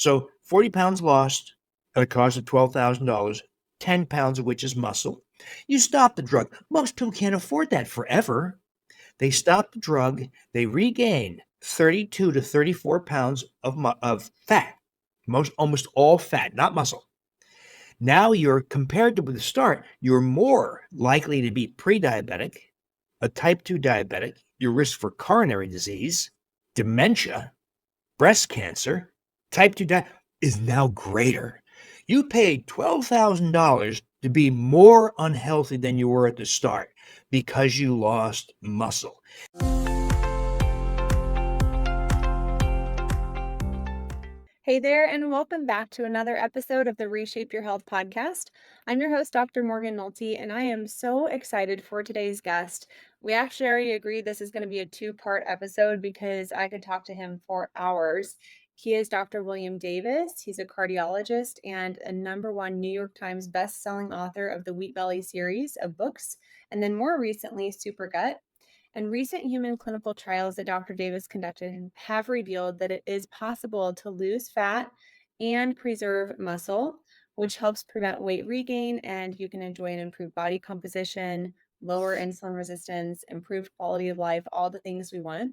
So 40 pounds lost at a cost of $12,000, 10 pounds of which is muscle. You stop the drug. Most people can't afford that forever. They stop the drug, they regain 32 to 34 pounds of fat, almost all fat, not muscle. Now you're compared to the start, you're more likely to be pre-diabetic, a type 2 diabetic, your risk for coronary disease, dementia, breast cancer, type 2 diabetes is now greater. You paid $12,000 to be more unhealthy than you were at the start because you lost muscle. Hey there, and welcome back to another episode of the Reshape Your Health podcast. I'm your host, Dr. Morgan Nolte, and I am so excited for today's guest. We actually already agreed this is going to be a two-part episode because I could talk to him for hours. He is Dr. William Davis. He's a cardiologist and a #1 New York Times best-selling author of the Wheat Belly series of books, and then more recently, Super Gut. And recent human clinical trials that Dr. Davis conducted have revealed that it is possible to lose fat and preserve muscle, which helps prevent weight regain, and you can enjoy an improved body composition, lower insulin resistance, improved quality of life, all the things we want.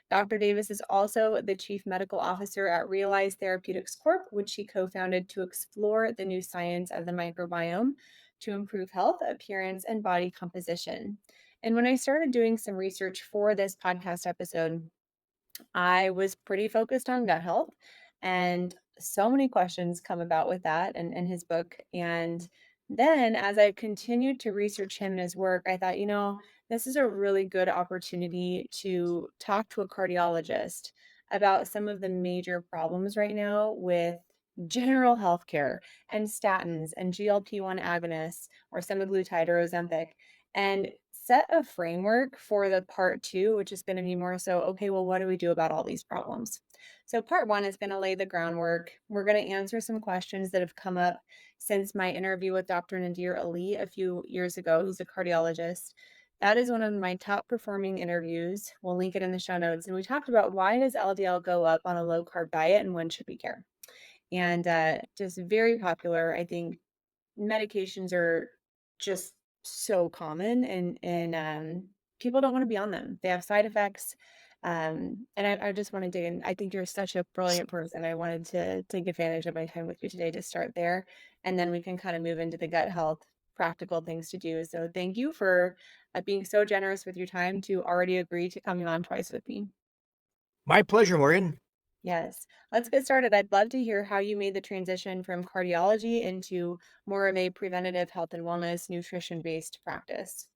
Dr. Davis is also the chief medical officer at Realize Therapeutics Corp., which he co-founded to explore the new science of the microbiome to improve health, appearance, and body composition. And when I started doing some research for this podcast episode, I was pretty focused on gut health, and so many questions come about with that and his book. And then as I continued to research him and his work, I thought, this is a really good opportunity to talk to a cardiologist about some of the major problems right now with general healthcare and statins and GLP-1 agonists or semaglutide or Ozempic, and set a framework for the part two, which is going to be more so, okay, well, what do we do about all these problems? So part one is going to lay the groundwork. We're going to answer some questions that have come up since my interview with Dr. Nadir Ali a few years ago, who's a cardiologist. That is one of my top performing interviews. We'll link it in the show notes. And we talked about, why does LDL go up on a low carb diet and when should we care? And just very popular. I think medications are just so common, and people don't want to be on them. They have side effects. And I just want to dig in. I think you're such a brilliant person. I wanted to take advantage of my time with you today to start there, and then we can kind of move into the gut health practical things to do. So thank you for being so generous with your time to already agree to coming on twice with me. My pleasure, Morgan. Yes. Let's get started. I'd love to hear how you made the transition from cardiology into more of a preventative health and wellness, nutrition-based practice.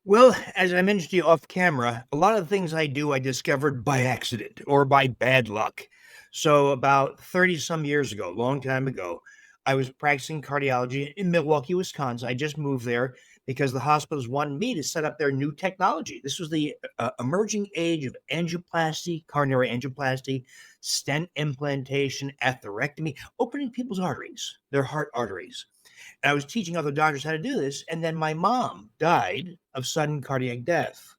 Well, as I mentioned to you off camera, a lot of the things I do I discovered by accident or by bad luck. So about 30 some years ago, a long time ago, I was practicing cardiology in Milwaukee, Wisconsin. I just moved there because the hospitals wanted me to set up their new technology. This was the emerging age of angioplasty, coronary angioplasty, stent implantation, atherectomy, opening people's arteries, their heart arteries. And I was teaching other doctors how to do this. And then my mom died of sudden cardiac death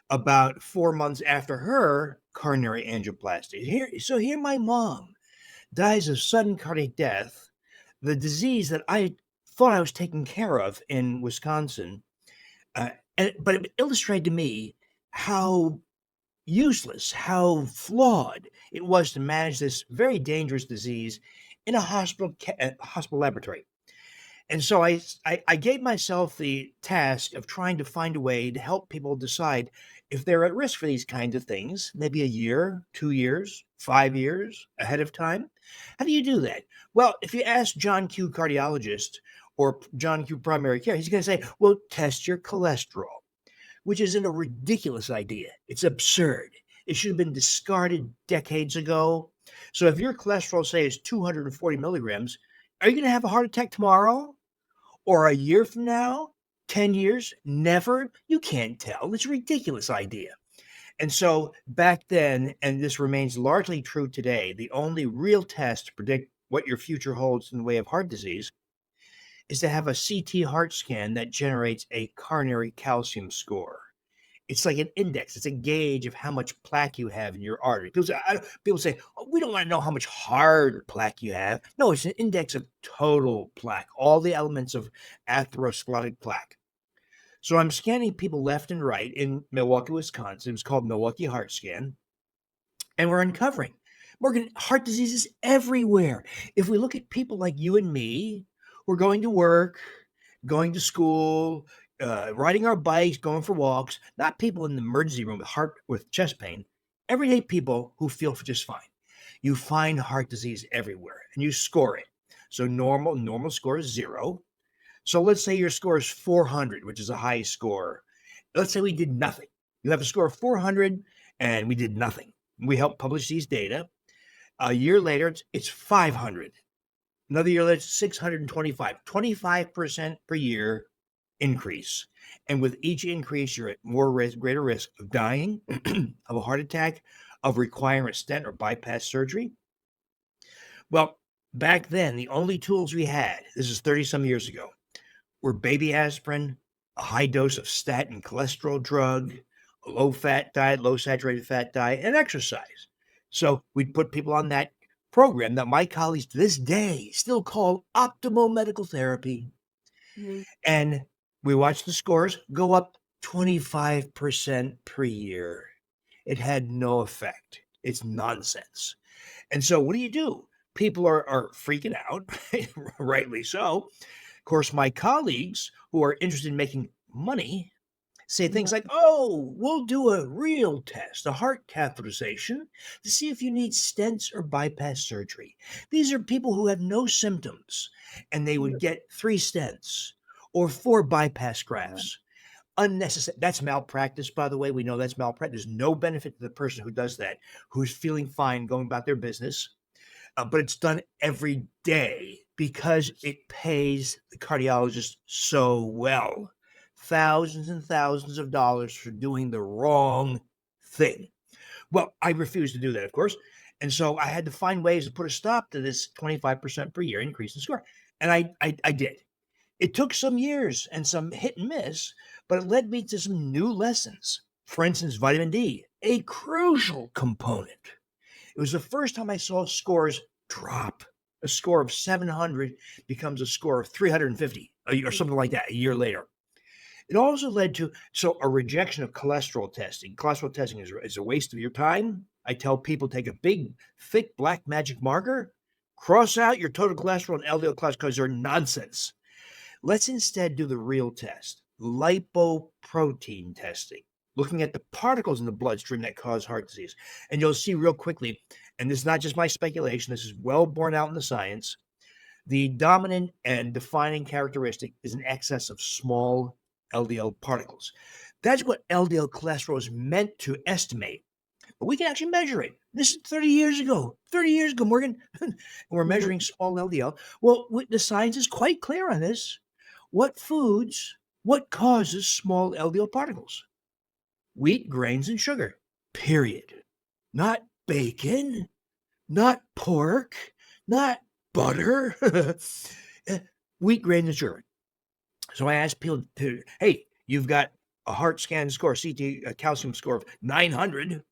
about 4 months after her coronary angioplasty. Here my mom dies of sudden cardiac death, the disease that I thought I was taking care of in Wisconsin. Uh, but it illustrated to me how useless, how flawed it was to manage this very dangerous disease in a hospital laboratory. And so I gave myself the task of trying to find a way to help people decide if they're at risk for these kinds of things, maybe a year, 2 years, 5 years ahead of time. How do you do that? Well, if you ask John Q, cardiologist, or John Q, primary care, he's going to say, well, test your cholesterol, which isn't a ridiculous idea. It's absurd. It should have been discarded decades ago. So if your cholesterol, say, is 240 milligrams, are you going to have a heart attack tomorrow? Or a year from now? 10 years? Never? You can't tell. It's a ridiculous idea. And so back then, and this remains largely true today, the only real test to predict what your future holds in the way of heart disease is to have a CT heart scan that generates a coronary calcium score. It's like an index. It's a gauge of how much plaque you have in your artery. People say, oh, we don't want to know how much hard plaque you have. No, it's an index of total plaque, all the elements of atherosclerotic plaque. So I'm scanning people left and right in Milwaukee, Wisconsin. It was called Milwaukee Heart Scan. And we're uncovering, Morgan, heart disease is everywhere. If we look at people like you and me, we're going to work, going to school, riding our bikes, going for walks, not people in the emergency room with chest pain, everyday people who feel just fine. You find heart disease everywhere and you score it. So normal score is 0. So let's say your score is 400, which is a high score. Let's say we did nothing. You have a score of 400 and we did nothing. We help publish these data. A year later, it's 500. Another year later, it's 625. 25% per year increase. And with each increase, you're at greater risk of dying, of a heart attack, of requiring a stent or bypass surgery. Well, back then, the only tools we had, this is 30 some years ago, were baby aspirin, a high dose of statin cholesterol drug, a low fat diet, low saturated fat diet, and exercise. So we'd put people on that program that my colleagues to this day still call optimal medical therapy. Mhm. And we watched the scores go up 25% per year. It had no effect. It's nonsense. And so what do? People are freaking out, rightly so. Of course, my colleagues who are interested in making money say things like, oh, we'll do a real test, a heart catheterization, to see if you need stents or bypass surgery. These are people who have no symptoms, and they would get 3 stents or 4 bypass grafts. Unnecessary. That's malpractice, by the way. We know that's malpractice. There's no benefit to the person who does that, who's feeling fine going about their business. But it's done every day because it pays the cardiologist so well. Thousands and thousands of dollars for doing the wrong thing. Well, I refused to do that, of course. And so I had to find ways to put a stop to this 25% per year increase in score. And I did. It took some years and some hit and miss, but it led me to some new lessons. For instance, vitamin D, a crucial component. It was the first time I saw scores drop. A score of 700 becomes a score of 350 or something like that a year later. It also led to a rejection of cholesterol testing. Cholesterol testing is a waste of your time. I tell people take a big, thick black magic marker, cross out your total cholesterol and LDL cholesterol because they're nonsense. Let's instead do the real test, lipoprotein testing, looking at the particles in the bloodstream that cause heart disease. And you'll see real quickly, and this is not just my speculation, this is well borne out in the science, the dominant and defining characteristic is an excess of small LDL particles. That's what LDL cholesterol is meant to estimate. But we can actually measure it. This is 30 years ago. 30 years ago, Morgan. And we're measuring small LDL. Well, the science is quite clear on this. What causes small LDL particles? Wheat, grains, and sugar, period. Not bacon, not pork, not butter. Wheat, grains, and sugar. So I asked people hey, you've got a heart scan score, CT, a calcium score of 900.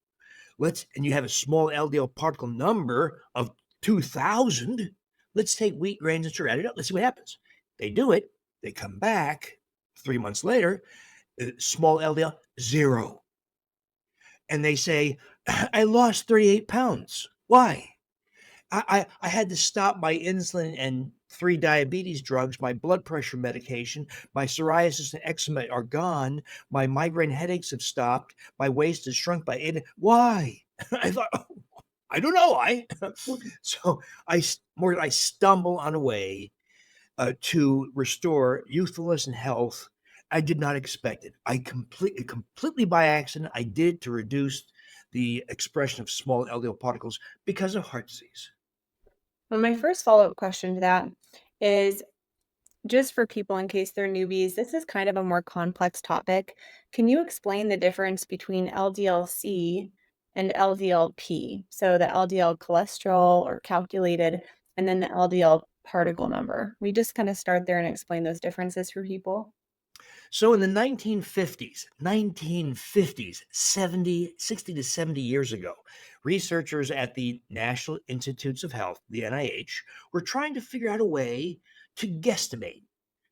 And you have a small LDL particle number of 2,000. Let's take wheat, grains, and sugar, add it up. Let's see what happens. They do it. They come back 3 months later, small LDL, 0. And they say, I lost 38 pounds. Why? I had to stop my insulin and 3 diabetes drugs, my blood pressure medication, my psoriasis and eczema are gone, my migraine headaches have stopped, my waist has shrunk by 8. Why? I thought, I don't know why. So I stumble on a way to restore youthfulness and health. I did not expect it. I completely by accident, I did to reduce the expression of small LDL particles because of heart disease. Well, my first follow-up question to that is just for people in case they're newbies, this is kind of a more complex topic. Can you explain the difference between LDL-C and LDL-P? So the LDL cholesterol or calculated, and then the LDL particle number. We just kind of start there and explain those differences for people. So in the 1950s, 60 to 70 years ago, researchers at the National Institutes of Health, the NIH, were trying to figure out a way to guesstimate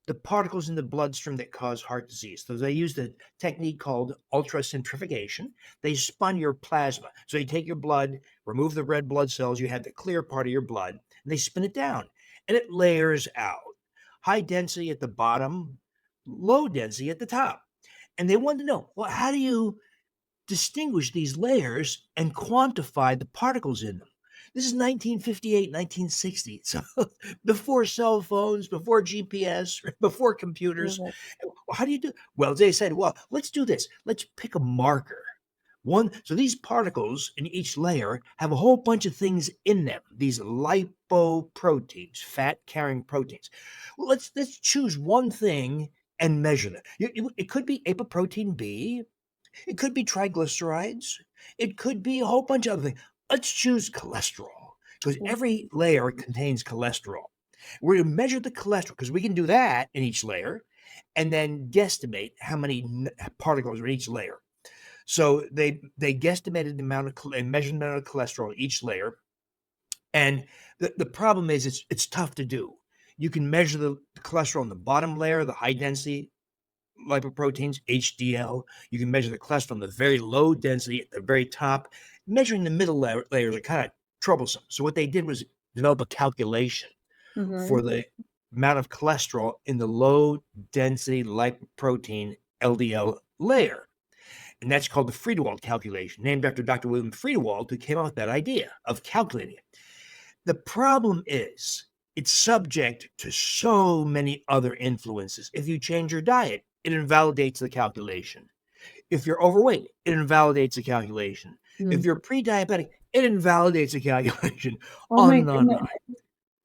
the particles in the bloodstream that cause heart disease. So they used a technique called ultracentrifugation. They spun your plasma. So you take your blood, remove the red blood cells, you have the clear part of your blood, and they spin it down, and it layers out. High density at the bottom, low density at the top. And they wanted to know, well, how do you distinguish these layers and quantify the particles in them? This is 1958, 1960. So before cell phones, before GPS, before computers. Mhm. How do you do? Well, they said, well, let's do this. Let's pick a marker. So these particles in each layer have a whole bunch of things in them. These lipoproteins, fat-carrying proteins. Well, let's choose one thing and measure that. It could be apoprotein B. It could be triglycerides. It could be a whole bunch of other things. Let's choose cholesterol because every layer contains cholesterol. We're going to measure the cholesterol because we can do that in each layer and then guesstimate how many particles are in each layer. So they guesstimated the amount of and measured the amount of cholesterol in each layer. And the problem is it's tough to do. You can measure the cholesterol in the bottom layer, the high density lipoproteins, HDL. You can measure the cholesterol in the very low density at the very top. Measuring the middle layers are kind of troublesome. So what they did was develop a calculation for the amount of cholesterol in the low density lipoprotein LDL layer. And that's called the Friedewald calculation, named after Dr. William Friedewald, who came up with that idea of calculating it. The problem is it's subject to so many other influences. If you change your diet, it invalidates the calculation. If you're overweight, it invalidates the calculation. If Mhm. you're pre-diabetic, it invalidates the calculation. Oh On my and on and goodness. on.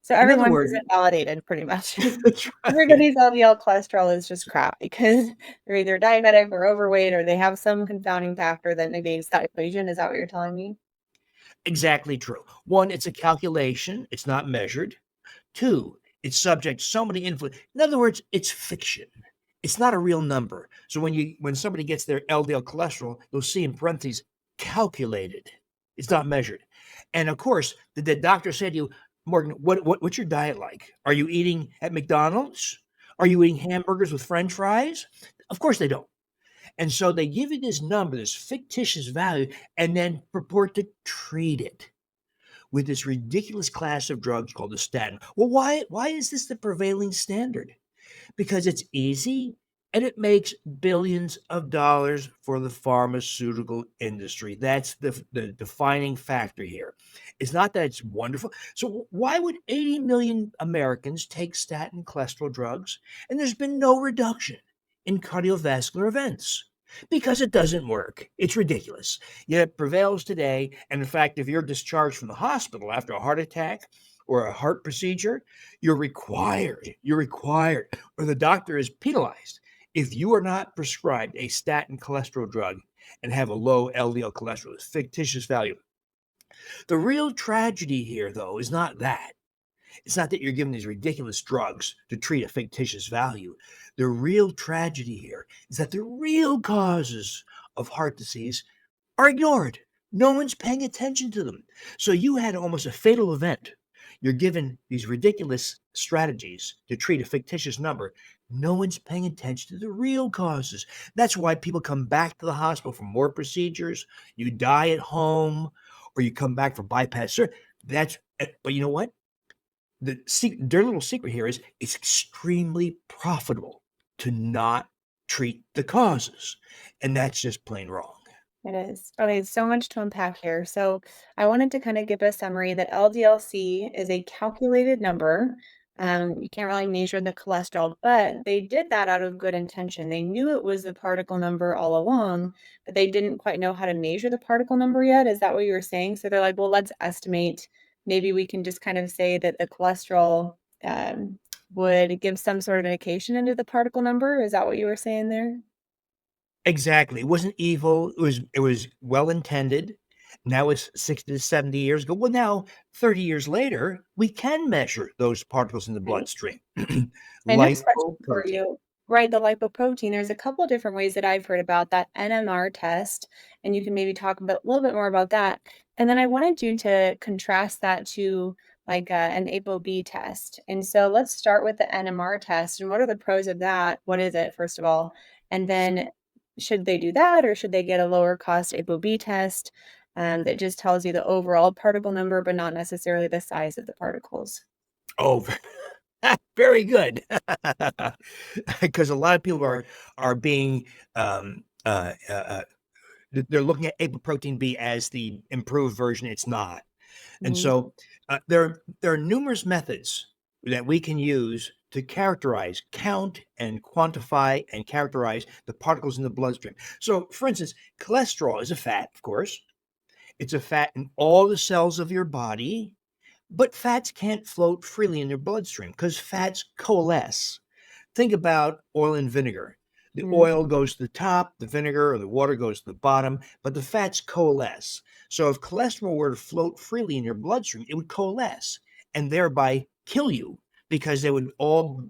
So In other everyone's words, is invalidated pretty much. that's right. Everybody's LDL cholesterol is just crap because they're either diabetic or overweight or they have some confounding factor that negates that equation. Is that what you're telling me? Exactly true. One, it's a calculation, it's not measured. Two, it's subject to so many influence. In other words, it's fiction. It's not a real number. So when somebody gets their LDL cholesterol, you'll see in parentheses calculated. It's not measured. And of course, the doctor said to you, Morgan, what's your diet like? Are you eating at McDonald's? Are you eating hamburgers with French fries? Of course they don't. And so they give you this number, this fictitious value, and then purport to treat it with this ridiculous class of drugs called the statin. Well, why is this the prevailing standard? Because it's easy and it makes billions of dollars for the pharmaceutical industry. That's the defining factor here. It's not that it's wonderful. So why would 80 million Americans take statin cholesterol drugs and there's been no reduction in cardiovascular events? Because it doesn't work. It's ridiculous. Yet it prevails today. And in fact, if you're discharged from the hospital after a heart attack or a heart procedure, you're required, or the doctor is penalized if you are not prescribed a statin cholesterol drug and have a low LDL cholesterol, it's fictitious value. The real tragedy here, though, is not that. It's not that you're given these ridiculous drugs to treat a fictitious value. The real tragedy here is that the real causes of heart disease are ignored. No one's paying attention to them. So you had almost a fatal event. You're given these ridiculous strategies to treat a fictitious number. No one's paying attention to the real causes. That's why people come back to the hospital for more procedures. You die at home, or you come back for bypass surgery. But you know what? Their little secret here is it's extremely profitable to not treat the causes, and that's just plain wrong. It is. Okay, so much to unpack here. So I wanted to kind of give a summary that LDL-C is a calculated number. You can't really measure the cholesterol, but they did that out of good intention. They knew it was the particle number all along, but they didn't quite know how to measure the particle number yet. Is that what you were saying? So they're like, well, let's estimate. Maybe we can just kind of say that the cholesterol would give some sort of indication into the particle number. Is that what you were saying there? Exactly. It wasn't evil. It was well intended. Now it's 60 to 70 years ago. Well, now 30 years later, we can measure those particles in the Right. bloodstream. My next question for Lipoprotein. you, Right, the lipoprotein, there's a couple different ways that I've heard about that NMR test, and you can maybe talk a little bit more about that. And then I wanted you to contrast that to like an ApoB test. And so let's start with the NMR test. And what are the pros of that? What is it, first of all? And then should they do that, or should they get a lower cost ApoB test that just tells you the overall particle number, but not necessarily the size of the particles? Oh, very good. Because a lot of people are being they're looking at apoprotein B as the improved version. It's not. And Mhm. so there are numerous methods that we can use to characterize, count, and quantify and characterize the particles in the bloodstream. So, for instance, cholesterol is a fat, of course. It's a fat in all the cells of your body, but fats can't float freely in your bloodstream because fats coalesce. Think about oil and vinegar. The Mhm. oil goes to the top, the vinegar or the water goes to the bottom, but the fats coalesce. So if cholesterol were to float freely in your bloodstream, it would coalesce and thereby kill you because they would all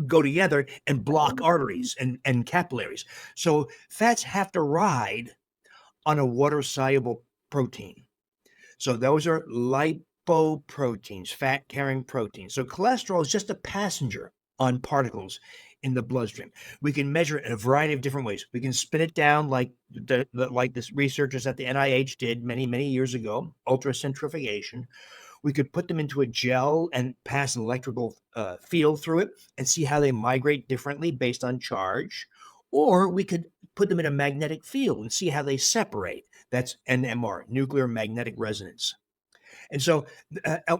go together and block arteries and capillaries. So fats have to ride on a water soluble protein. So those are lipoproteins, fat carrying proteins. So cholesterol is just a passenger on particles in the bloodstream. We can measure it in a variety of different ways. We can spin it down like like the researchers at the NIH did many years ago, ultracentrifugation. We could put them into a gel and pass an electrical field through it and see how they migrate differently based on charge. Or we could put them in a magnetic field and see how they separate. That's NMR, nuclear magnetic resonance. And so,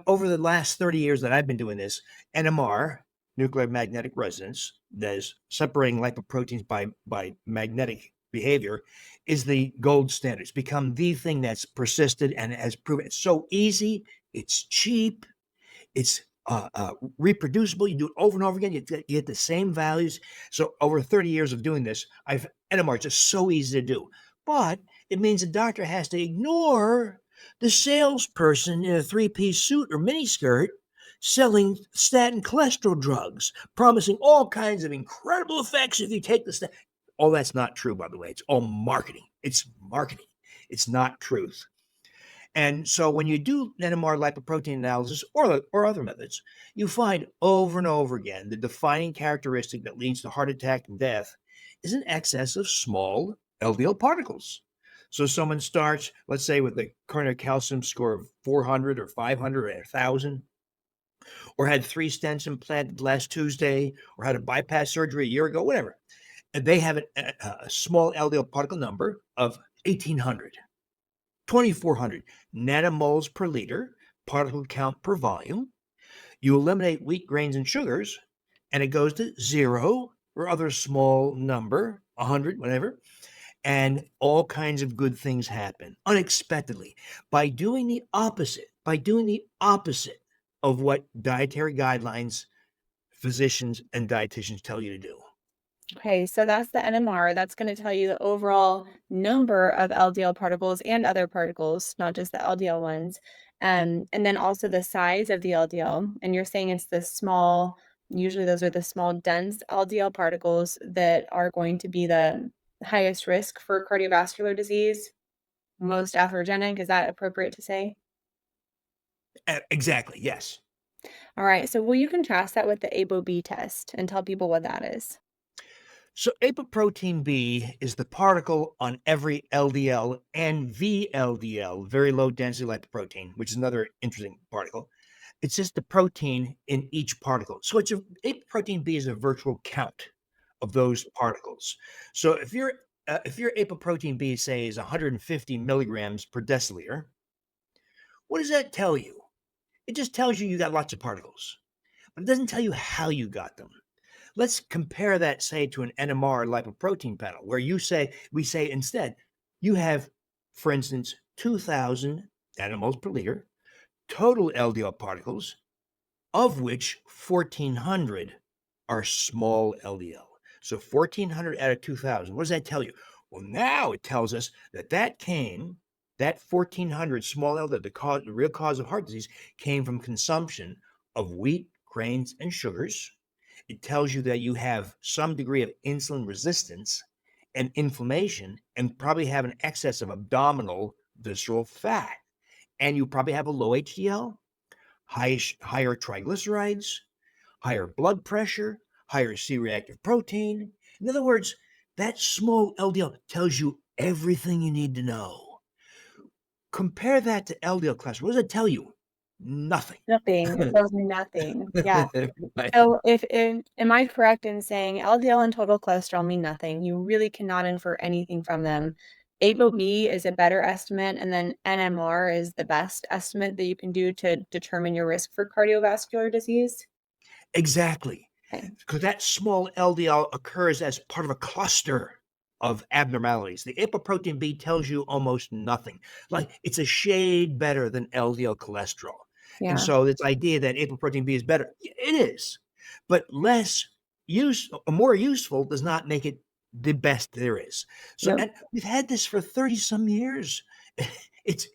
over the last 30 years that I've been doing this, NMR, nuclear magnetic resonance, that is separating lipoproteins by magnetic behavior, is the gold standard. It's become the thing that's persisted and has proven it's so easy, it's cheap, it's reproducible. You do it over and over again. You get the same values. So over 30 years of doing this, I've NMR is just so easy to do. But it means the doctor has to ignore the salesperson in a three-piece suit or miniskirt selling statin cholesterol drugs, promising all kinds of incredible effects if you take the statin. All that's not true, by the way. It's all marketing. It's marketing. It's not truth. And so when you do NMR lipoprotein analysis or other methods, you find over and over again the defining characteristic that leads to heart attack and death is an excess of small LDL particles. So someone starts, let's say, with a coronary calcium score of 400 or 500 or 1,000, or had 3 stents implanted last Tuesday, or had a bypass surgery a year ago, whatever. And they have a small LDL particle number of 1,800. 2,400 nanomoles per liter, particle count per volume. You eliminate wheat grains and sugars, and it goes to zero or other small number, 100, whatever, and all kinds of good things happen unexpectedly by doing the opposite of what dietary guidelines, physicians, and dietitians tell you to do. Okay, so that's the NMR. That's going to tell you the overall number of LDL particles and other particles, not just the LDL ones. And then also the size of the LDL. And you're saying it's the small, usually those are the small, dense LDL particles that are going to be the highest risk for cardiovascular disease, most atherogenic. Is that appropriate to say? Exactly, yes. All right, so will you contrast that with the ApoB test and tell people what that is? So apoprotein B is the particle on every LDL and VLDL, very low density lipoprotein, which is another interesting particle. It's just the protein in each particle. So apoprotein B is a virtual count of those particles. So if your apoprotein B say is 150 milligrams per deciliter, what does that tell you? It just tells you got lots of particles, but it doesn't tell you how you got them. Let's compare that, say, to an NMR lipoprotein panel, where we say instead, you have, for instance, 2,000 nanomoles per liter, total LDL particles, of which 1,400 are small LDL. So 1,400 out of 2,000. What does that tell you? Well, now it tells us that 1,400 small LDL, the real cause of heart disease, came from consumption of wheat, grains, and sugars, It tells you that you have some degree of insulin resistance and inflammation, and probably have an excess of abdominal visceral fat. And you probably have a low HDL, higher triglycerides, higher blood pressure, higher C reactive protein. In other words, that small LDL tells you everything you need to know. Compare that to LDL cholesterol. What does it tell you? Nothing. Nothing. It tells me nothing. Yeah. Right. So if am I correct in saying LDL and total cholesterol mean nothing? You really cannot infer anything from them. ApoB is a better estimate, and then NMR is the best estimate that you can do to determine your risk for cardiovascular disease? Exactly. Okay. Because that small LDL occurs as part of a cluster of abnormalities. The apoprotein B tells you almost nothing. Like it's a shade better than LDL cholesterol. And Yeah. so this idea that apoprotein B is better, it is, but more useful does not make it the best there is. So, Yep. and we've had this for 30 some years. It's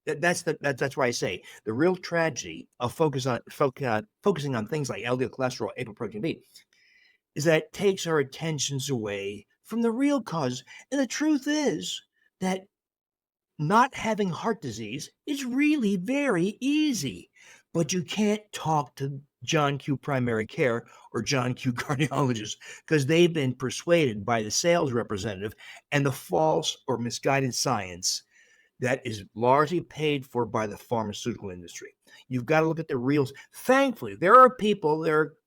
that's why I say the real tragedy of focusing on things like LDL cholesterol, apoprotein B, is that it takes our attentions away from the real cause. And the truth is that not having heart disease is really very easy, but you can't talk to John Q primary care or John Q cardiologist because they've been persuaded by the sales representative and the false or misguided science that is largely paid for by the pharmaceutical industry. You've got to look at the real. Thankfully, there are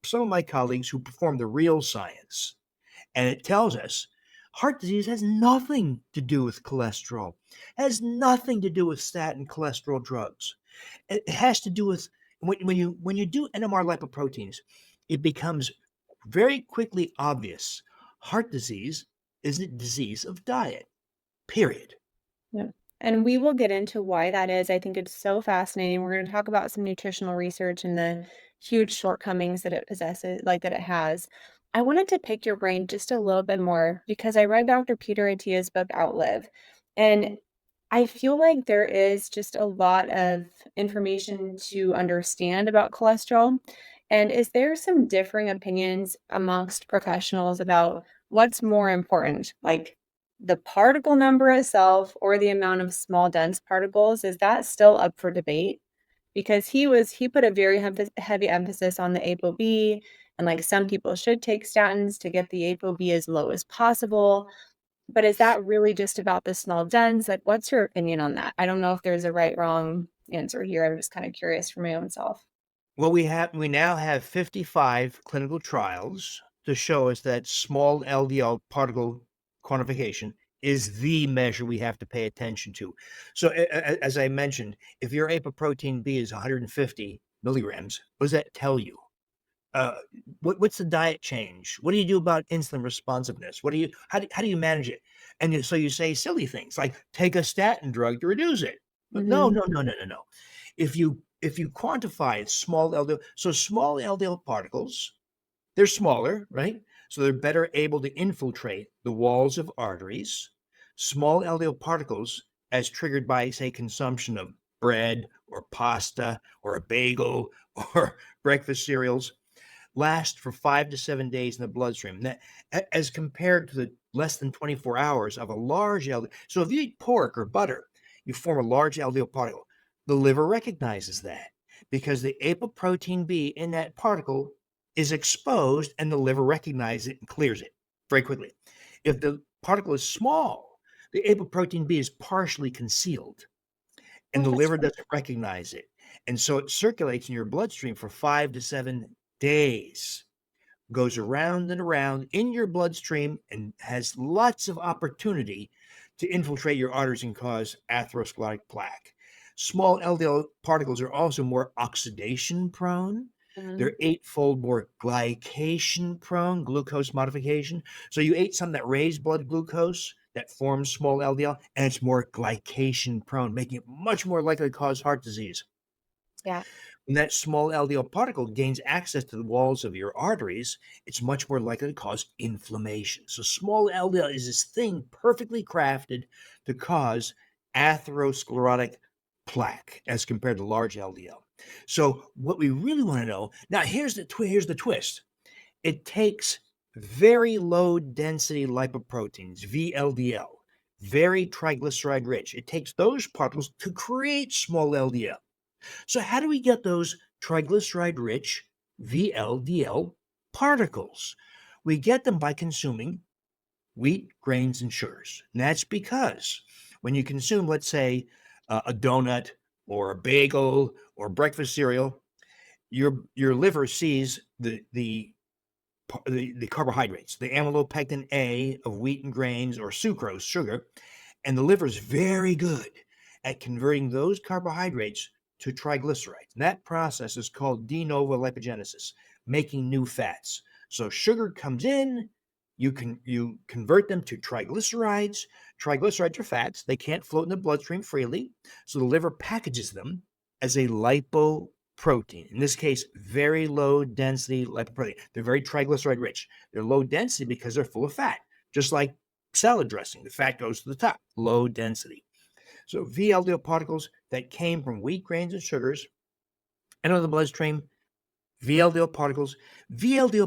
some of my colleagues who perform the real science, and it tells us heart disease has nothing to do with cholesterol, has nothing to do with statin cholesterol drugs. It has to do with when you do NMR lipoproteins, it becomes very quickly obvious heart disease is a disease of diet. Period. Yeah. And we will get into why that is. I think it's so fascinating. We're going to talk about some nutritional research and the huge shortcomings that it possesses, like that it has. I wanted to pick your brain just a little bit more because I read Dr. Peter Attia's book Outlive. And I feel like there is just a lot of information to understand about cholesterol. And is there some differing opinions amongst professionals about what's more important, like the particle number itself or the amount of small dense particles? Is that still up for debate? Because he put a very heavy emphasis on the ApoB, and like some people should take statins to get the ApoB as low as possible. But is that really just about the small dens? Like, what's your opinion on that? I don't know if there's a right, wrong answer here. I'm just kind of curious for my own self. Well, we now have 55 clinical trials to show us that small LDL particle quantification is the measure we have to pay attention to. So, as I mentioned, if your apoprotein B is 150 milligrams, what does that tell you? Uh, what's the diet change? What do you do about insulin responsiveness? How do you manage it? And so you say silly things like take a statin drug to reduce it. But no, Mhm. no, no, no, no, no. If you quantify small LDL, so small LDL particles, they're smaller, right? So they're better able to infiltrate the walls of arteries. Small LDL particles, as triggered by, say, consumption of bread or pasta or a bagel or breakfast cereals, last for 5 to 7 days in the bloodstream. That, as compared to the less than 24 hours of a large LDL. So if you eat pork or butter, you form a large LDL particle. The liver recognizes that because the apoprotein B in that particle is exposed and the liver recognizes it and clears it very quickly. If the particle is small, the apoprotein B is partially concealed and Oh, the that's liver true. doesn't recognize it. And so it circulates in your bloodstream for 5 to 7 days, goes around and around in your bloodstream and has lots of opportunity to infiltrate your arteries and cause atherosclerotic plaque. Small LDL particles are also more oxidation prone. Mhm. They're eightfold more glycation prone, glucose modification. So you ate something that raised blood glucose that forms small LDL, and it's more glycation prone, making it much more likely to cause heart disease. Yeah. When that small LDL particle gains access to the walls of your arteries, it's much more likely to cause inflammation. So, small LDL is this thing perfectly crafted to cause atherosclerotic plaque as compared to large LDL. So, what we really want to know now, here's the twist. It takes very low density lipoproteins, VLDL, very triglyceride rich. It takes those particles to create small LDL. So, how do we get those triglyceride rich VLDL particles? We get them by consuming wheat, grains, and sugars. And that's because when you consume, let's say, a donut or a bagel or breakfast cereal, your liver sees the carbohydrates, the amylopectin A of wheat and grains or sucrose, sugar, and the liver is very good at converting those carbohydrates to triglycerides. And that process is called de novo lipogenesis, making new fats. So sugar comes in, you convert them to triglycerides. Triglycerides are fats. They can't float in the bloodstream freely. So the liver packages them as a lipoprotein. In this case, very low density lipoprotein. They're very triglyceride rich. They're low density because they're full of fat, just like salad dressing. The fat goes to the top, low density. So VLDL particles that came from wheat, grains, and sugars enter the bloodstream. VLDL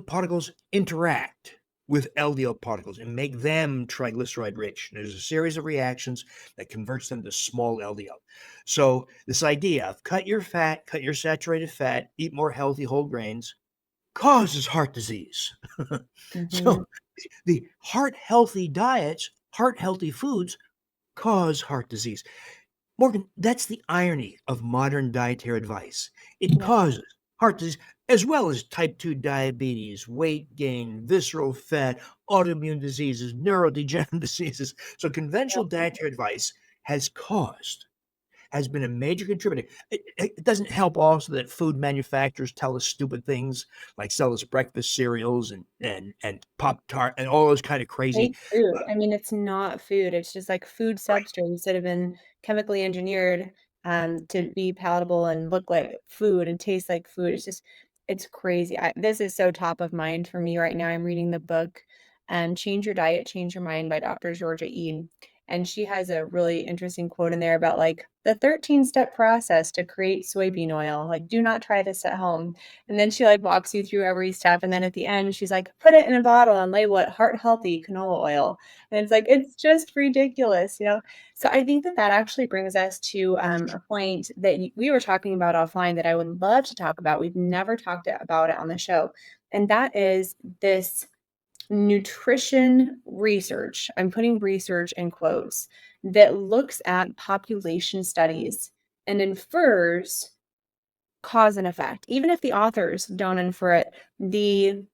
particles interact with LDL particles and make them triglyceride rich. There's a series of reactions that converts them to small LDL. So this idea of cut your fat, cut your saturated fat, eat more healthy whole grains causes heart disease. Mhm. So the heart healthy diets, heart healthy foods cause heart disease. Morgan, that's the irony of modern dietary advice. It Yeah. causes heart disease as well as type 2 diabetes, weight gain, visceral fat, autoimmune diseases, neurodegenerative diseases. So conventional dietary advice has caused, has been a major contributor. It doesn't help also that food manufacturers tell us stupid things like sell us breakfast cereals and Pop Tart and all those kind of crazy. Fake food. I mean, it's not food, it's just, like, food Right. substrates that have been chemically engineered, to be palatable and look like food and taste like food. It's crazy. This is so top of mind for me right now. I'm reading the book, Change Your Diet, Change Your Mind by Dr. Georgia Ede, and she has a really interesting quote in there about, like, the 13-step process to create soybean oil. Like, do not try this at home. And then she, like, walks you through every step, and then at the end, she's like, "Put it in a bottle and label it heart healthy canola oil." And it's like, it's just ridiculous, you know? So I think that that actually brings us to, a point that we were talking about offline that I would love to talk about. We've never talked about it on the show, and that is this nutrition research, I'm putting research in quotes, that looks at population studies and infers cause and effect. Even if the authors don't infer it, the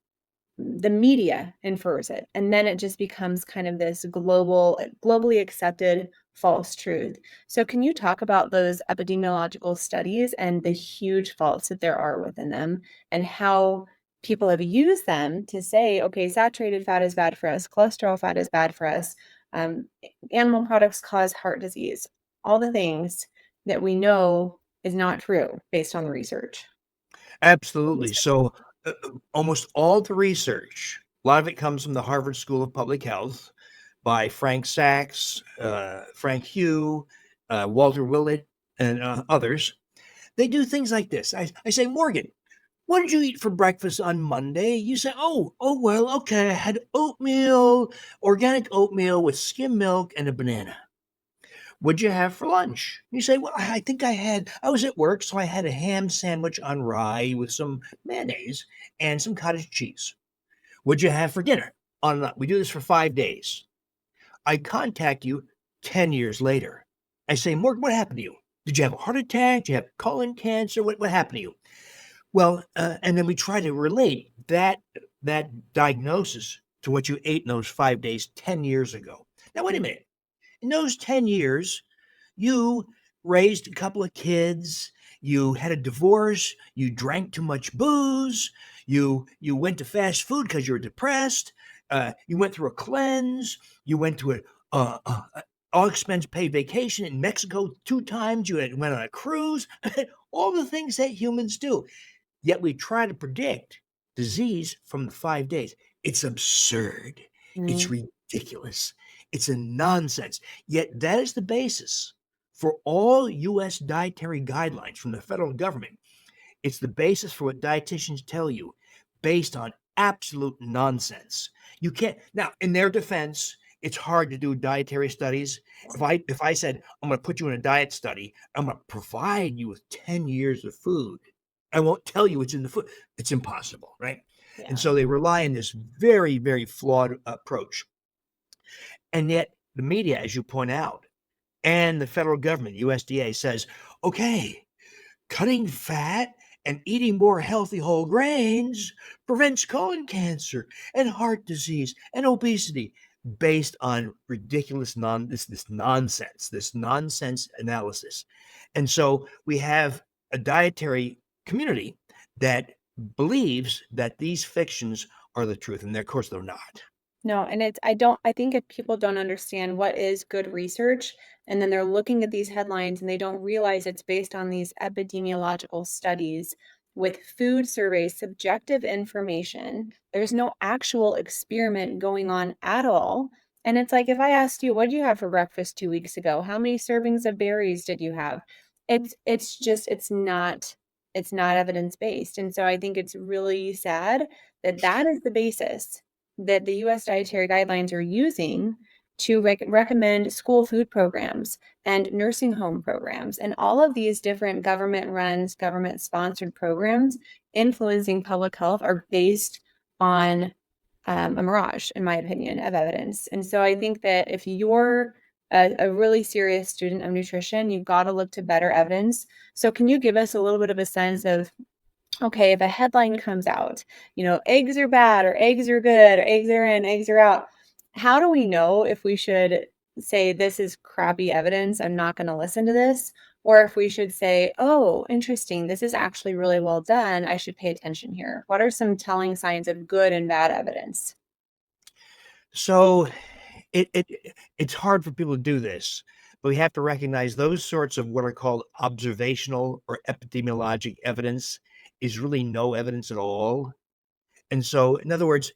media infers it, and then it just becomes kind of this globally accepted false truth. So can you talk about those epidemiological studies and the huge faults that there are within them, and how people have used them to say, okay, saturated fat is bad for us, cholesterol fat is bad for us, um, animal products cause heart disease, all the things that we know is not true based on the research. Absolutely. So, almost all the research, a lot of it comes from the Harvard School of Public Health by Frank Sachs, Frank Hugh, Walter Willett, and others. They do things like this. I say, Morgan, what did you eat for breakfast on Monday? You say, well, okay, I had oatmeal, organic oatmeal with skim milk and a banana. What'd you have for lunch? You say, well, I was at work, so I had a ham sandwich on rye with some mayonnaise and some cottage cheese. What'd you have for dinner? We do this for 5 days. I contact you 10 years later. I say, Morgan, what happened to you? Did you have a heart attack? Did you have colon cancer? What happened to you? Well, and then we try to relate that diagnosis to what you ate in those 5 days 10 years ago. Now, wait a minute. In those 10 years, you raised a couple of kids, you had a divorce, you drank too much booze, you went to fast food because you were depressed, you went through a cleanse, you went to a all expense paid vacation in Mexico 2 times, went on a cruise, all the things that humans do. Yet we try to predict disease from the 5 days. It's absurd. It's Mhm. ridiculous. It's a nonsense. Yet that is the basis for all US dietary guidelines from the federal government. It's the basis for what dietitians tell you based on absolute nonsense. You can't now, in their defense, it's hard to do dietary studies. If I said I'm going to put you in a diet study, I'm going to provide you with 10 years of food. I won't tell you what's in the food. It's impossible, right? And Yeah. so they rely on this very, very flawed approach. And yet the media, as you point out, and the federal government, USDA, says, okay, cutting fat and eating more healthy whole grains prevents colon cancer and heart disease and obesity based on ridiculous this nonsense analysis. And so we have a dietary community that believes that these fictions are the truth, and of course they're not. No, and I think if people don't understand what is good research, and then they're looking at these headlines and they don't realize it's based on these epidemiological studies with food surveys, subjective information. There's no actual experiment going on at all. And it's like if I asked you, what did you have for breakfast 2 weeks ago? How many servings of berries did you have? It's not evidence-based. And so I think it's really sad that that is the basis that the US dietary guidelines are using to recommend school food programs and nursing home programs and all of these different government runs, government sponsored programs influencing public health are based on a mirage, in my opinion, of evidence. And so I think that if you're a really serious student of nutrition, you've got to look to better evidence. So, can you give us a little bit of a sense of okay, if a headline comes out, eggs are bad or eggs are good or eggs are in, eggs are out, how do we know if we should say this is crappy evidence, I'm not going to listen to this, or if we should say, oh, interesting, this is actually really well done, I should pay attention here? What are some telling signs of good and bad evidence? So it's hard for people to do this, but we have to recognize those sorts of what are called observational or epidemiologic evidence is really no evidence at all. And so, in other words,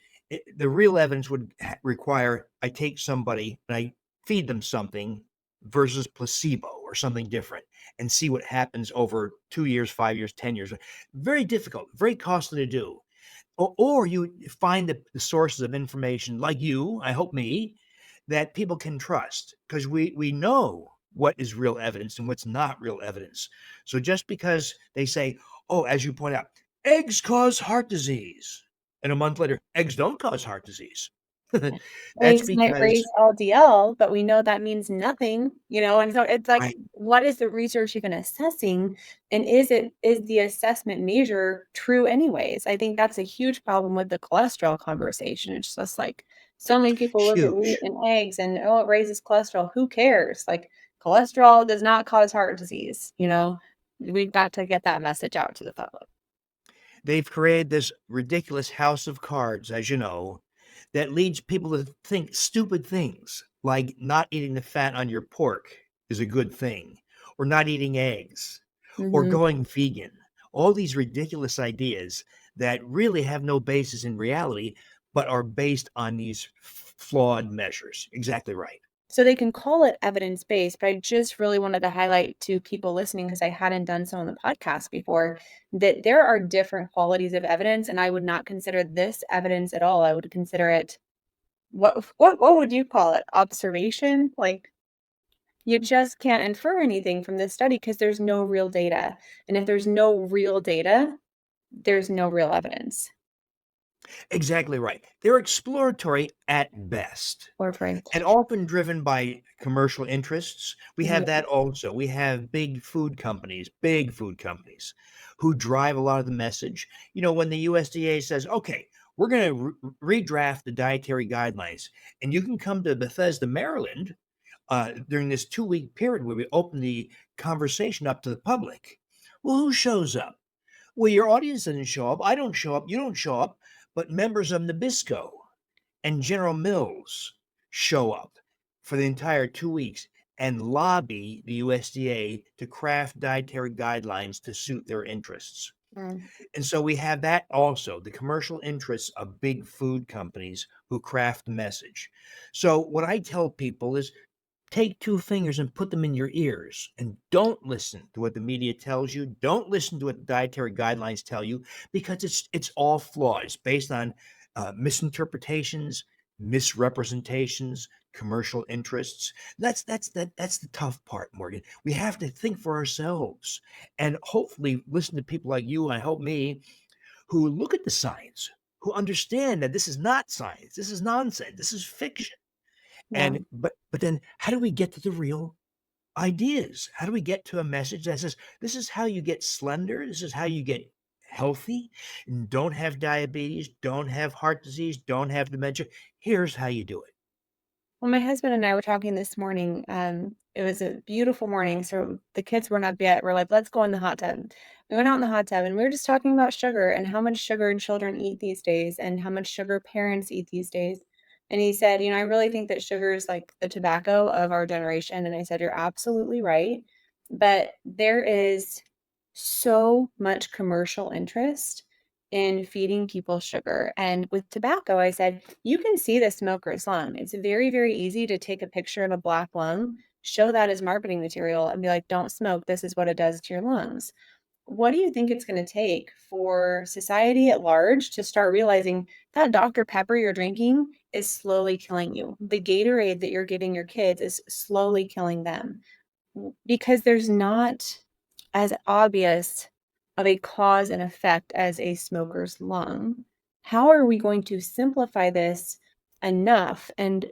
the real evidence would require I take somebody and I feed them something versus placebo or something different and see what happens over 2 years, 5 years, 10 years. Very difficult, very costly to do. Or you find the sources of information like you, I hope me, that people can trust because we know what is real evidence and what's not real evidence. So just because they say, oh, as you point out, eggs cause heart disease, and a month later, eggs don't cause heart disease. That's Eggs might because, raise LDL, but we know that means nothing, and so it's like, right, what is the research even assessing? And is the assessment measure true anyways? I think that's a huge problem with the cholesterol conversation. It's just like so many people look at meat huge. and eggs and oh, it raises cholesterol. Who cares? Like cholesterol does not cause heart disease. We've got to get that message out to the public. They've created this ridiculous house of cards, as you know, that leads people to think stupid things like not eating the fat on your pork is a good thing, or not eating eggs, or Mhm. going vegan. All these ridiculous ideas that really have no basis in reality, but are based on these flawed measures. Exactly right. So they can call it evidence-based, but I just really wanted to highlight to people listening, because I hadn't done so on the podcast before, that there are different qualities of evidence, and I would not consider this evidence at all. I would consider it what would you call it? Observation? Like you just can't infer anything from this study because there's no real data. And if there's no real data, there's no real evidence. Exactly right. They're exploratory at best, Or right. and often driven by commercial interests. We have Yeah. that also. We have big food companies who drive a lot of the message. When the USDA says, okay, we're going to redraft the dietary guidelines, and you can come to Bethesda, Maryland during this 2 week period where we open the conversation up to the public. Well, who shows up? Well, your audience doesn't show up. I don't show up. You don't show up. But members of Nabisco and General Mills show up for the entire 2 weeks and lobby the USDA to craft dietary guidelines to suit their interests. Mm. And so we have that also, the commercial interests of big food companies who craft the message. So what I tell people is take two fingers and put them in your ears and don't listen to what the media tells you. Don't listen to what the dietary guidelines tell you because it's all flawed. It's based on misinterpretations, misrepresentations, commercial interests. That's the tough part, Morgan. We have to think for ourselves and hopefully listen to people like you, and I hope me, who look at the science, who understand that this is not science, this is nonsense, this is fiction. Yeah. But then how do we get to the real ideas? How do we get to a message that says this is how you get slender, this is how you get healthy, and don't have diabetes, don't have heart disease, don't have dementia. Here's how you do it. Well, my husband and I were talking this morning. It was a beautiful morning, so the kids weren't up yet. We're like, let's go in the hot tub. We went out in the hot tub and we were just talking about sugar and how much sugar children eat these days and how much sugar parents eat these days. And he said, I really think that sugar is like the tobacco of our generation. And I said, you're absolutely right. But there is so much commercial interest in feeding people sugar. And with tobacco, I said, you can see the smoker's lung. It's very, very easy to take a picture of a black lung, show that as marketing material, and be like, don't smoke. This is what it does to your lungs. What do you think it's going to take for society at large to start realizing that Dr. Pepper you're drinking is slowly killing you? The Gatorade that you're giving your kids is slowly killing them because there's not as obvious of a cause and effect as a smoker's lung. How are we going to simplify this enough? And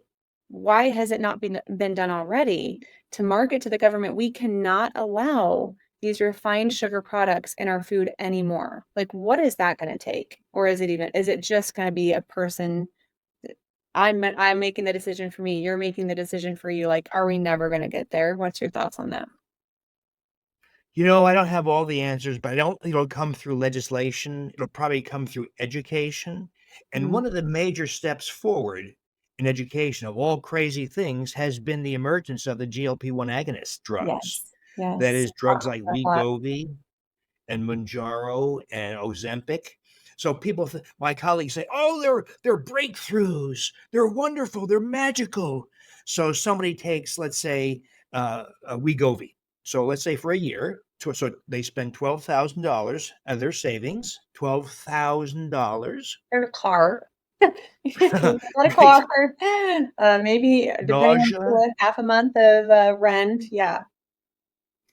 why has it not been done already to market to the government? We cannot allow these refined sugar products in our food anymore. Like, what is that going to take? Or is it just going to be a person? I'm making the decision for me. You're making the decision for you. Like, are we never going to get there? What's your thoughts on that? I don't have all the answers, but I don't think it'll come through legislation. It'll probably come through education. And Mhm. one of the major steps forward in education of all crazy things has been the emergence of the GLP-1 agonist drugs. Yes, That yes. is drugs Talk like about that. Wegovy and Mounjaro and Ozempic. So my colleagues say, "Oh, they're breakthroughs. They're wonderful. They're magical." So somebody takes, let's say, a Wegovy. So let's say for a year, so they spend $12,000 of their savings. $12,000 Or a car. Not a right? car. Maybe depending on Nausea. half a month of, rent, yeah.